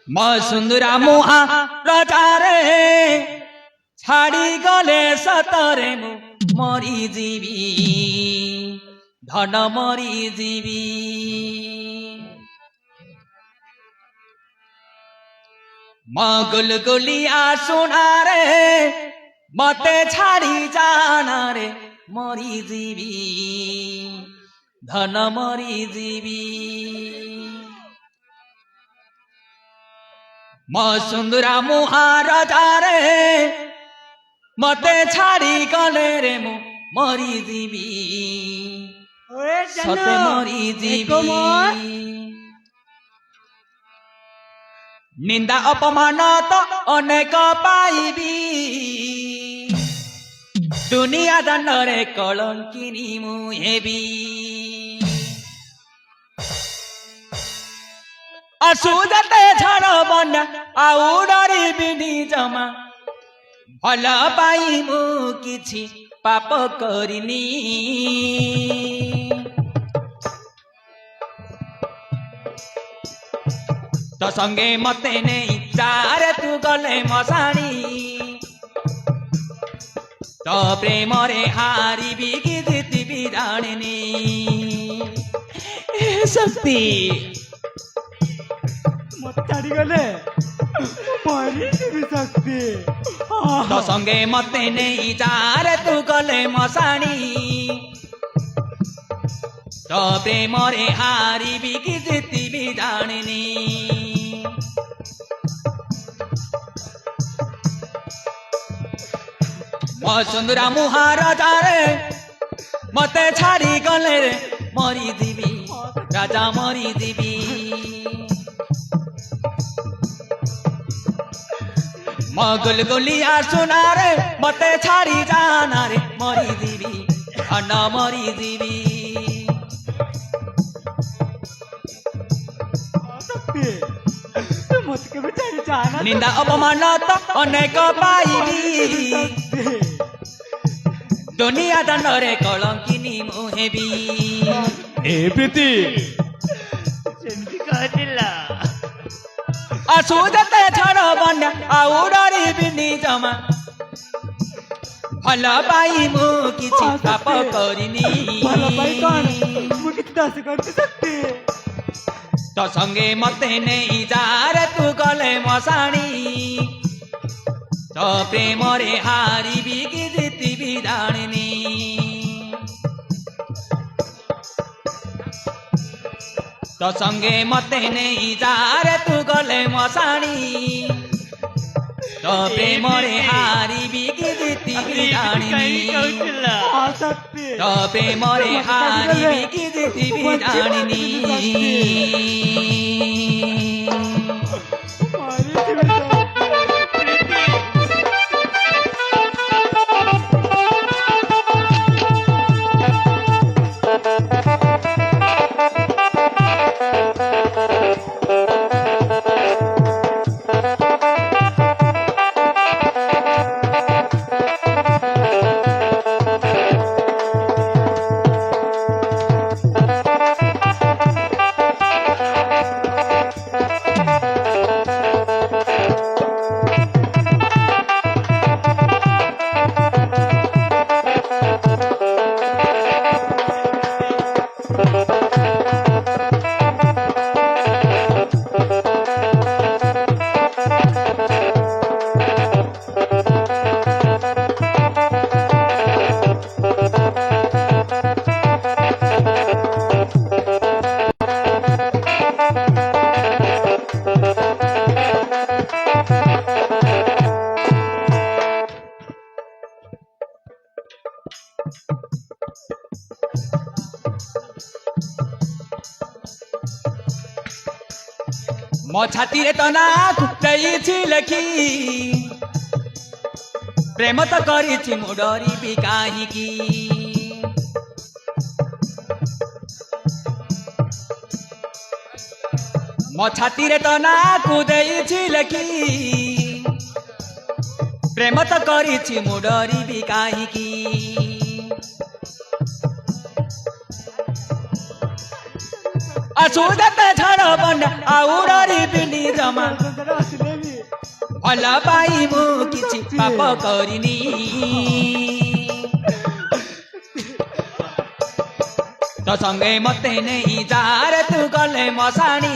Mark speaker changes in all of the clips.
Speaker 1: ମୋ ସୁନ୍ଦରା ମୁହା ରଜାରେ ଛାଡ଼ି ଗଲେ ସତରେ ମୁଁ ମରିଯିବି ଧନ ମରିଯିବି। ମୋ ଗୁଲଗୁଲିଆ ସୁନାରେ ମତେ ଛାଡ଼ି ଜାନାରେ ମରିଯିବି ଧନ ମରିଯିବି। ମୋ ସୁନ୍ଦରା ମୁହା ରଜାରେ ମତେ ଛାଡ଼ି ଗଲେ ରେ ମୁଁ ମରିଯିବି ସତେ ମରିଯିବି। ନିନ୍ଦା ଅପମାନ ତ ଅନେକ ପାଇବି ଦୁନିଆ ଦାଣ୍ଡରେ କଳଙ୍କିନୀ ମୁଁ ହେବି। ଆସୁ ଯେତେ ଝଡ଼ ବନ୍ୟା ଆଉ ଡରିବିନି ଜମା ଭଲ ପାଇ ମୁଁ କିଛି ପାପ କରିନି। ତ ସଙ୍ଗେ ମତେ ନେଇ ଚାରେ ତୁ ଗଲେ ମଶାଣି ତ ପ୍ରେମରେ ହାରିବି କି ଜିତିବି ଜାଣିନି। ଶକ୍ତି
Speaker 2: ମତେ ଛାଡ଼ିଗଲେ ମରିଯିବି ଶକ୍ତି।
Speaker 1: ତ ସଙ୍ଗେ ମତେ ନେଇ ଚାରେ ତୁ ଗଲେ ମଶାଣି ତ ପ୍ରେମରେ ହାରିବି କି ଜିତିବି ଜାଣିନି। ମୋ ସୁନ୍ଦରା ମୁହା ରଜାରେ ମତେ ଛାଡ଼ି ଗଲେ ରେ ମରିଯିବି ରାଜା ମରିଯିବି। ମୋ ଗୁଲଗୁଲିଆ ସୁନାରେ ମତେ ଛାଡ଼ି ଜାନାରେ ମରିଯିବି ଧନ ମରିଯିବି।
Speaker 2: ମତେ କେବେ ଛାଡ଼ି ଯାନା।
Speaker 1: ନିନ୍ଦା ଅପମାନ ତ ଅନେକ ପାଇବି ଦୁନିଆ ଦାଣ୍ଡରେ କଳଙ୍କିନୀ ମୁଁ ହେବି।
Speaker 2: ଏ ପ୍ରୀତି ସେମିତି କହିଥିଲା।
Speaker 1: ଆସୁ ଯେତେ ଝଡ଼ ବନ୍ୟା ଆଉ ଡରିବିନି ଜମା ଭଲ ପାଇ ମୁଁ କିଛି ପାପ କରିନି।
Speaker 2: ଭଲ ପାଇ କଣ ମୁଁ କିଛି ଦାସ କରିଛି ଶକ୍ତି।
Speaker 1: ତ ସଙ୍ଗେ ମତେ ନେଇ ଯାରେ ତୁ ଗଲେ ମଶାଣି ତ ପ୍ରେମରେ ହାରିବି କି ଜିତିବି ଜାଣିନି। ତ ସଙ୍ଗେ ମତେ ନେଇ ଯାରେ ତୁ ଗଲେ ମଶାଣି ତ ପ୍ରେମରେ ହାରିବି କି ଜିତିବି ଜାଣିନି। ତ ପ୍ରେମରେ ହାରିବି କି ଜିତିବି ଜାଣିନି। ମୋ ଛାତିରେ ତ ନା ଦେଇଛି ଲେଖି ପ୍ରେମ ତ କରିଛି ମୁଁ ଡରିବି କାହିଁକି। ମୋ ଛାତିରେ ତ ନାକୁ ଦେଇଛି ଲେଖି ପ୍ରେମ ତ କରିଛି ମୁଁ ଡରିବି କାହିଁକି। ଆସୁ ଯେତେ ଝଡ଼ ବନ୍ୟା ଆଉ ଡରିବିନି ଜମା ଭଲ ପାଇ ମୁଁ କିଛି ପାପ କରିନି ତୋ ସଙ୍ଗେ ମତେ ନେଇ ଯାରେ ତୁ ଗଲେ ମଶାଣି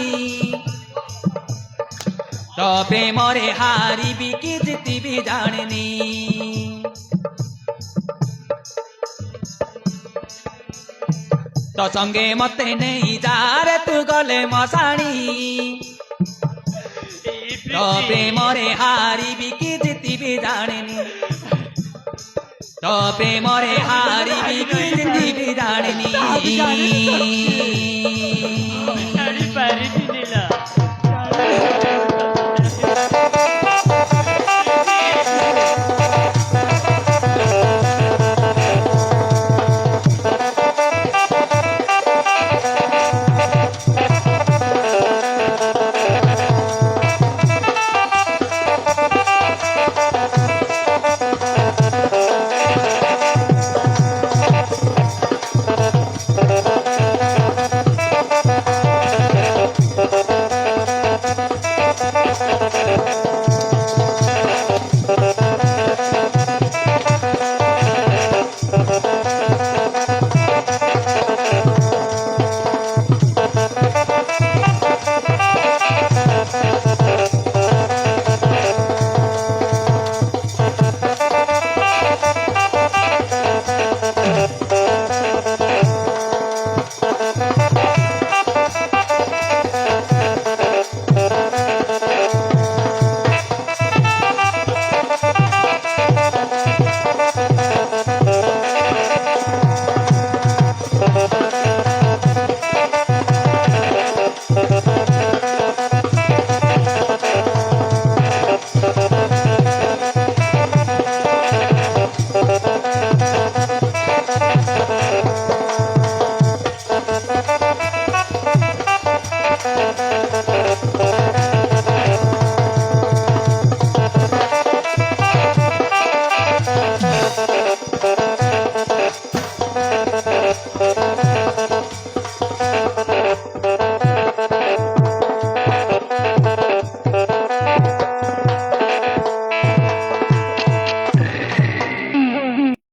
Speaker 1: ତୋ ପ୍ରେମରେ ହାରିବି କି ଜିତିବି ଜାଣିନି ତୋ ସଙ୍ଗେ ମତେ ନେଇ ଯାରେ ତୁ ଗଲେ ମଶାଣି ତୋ ପ୍ରେମରେ ହାରିବି କି ଜିତିବି ଜାଣିନି ତୋ ପ୍ରେମରେ ହାରିବି କି ଜିତିବି ଜାଣିନି
Speaker 2: ଜାଣିପାରିବିନି ଲୋ।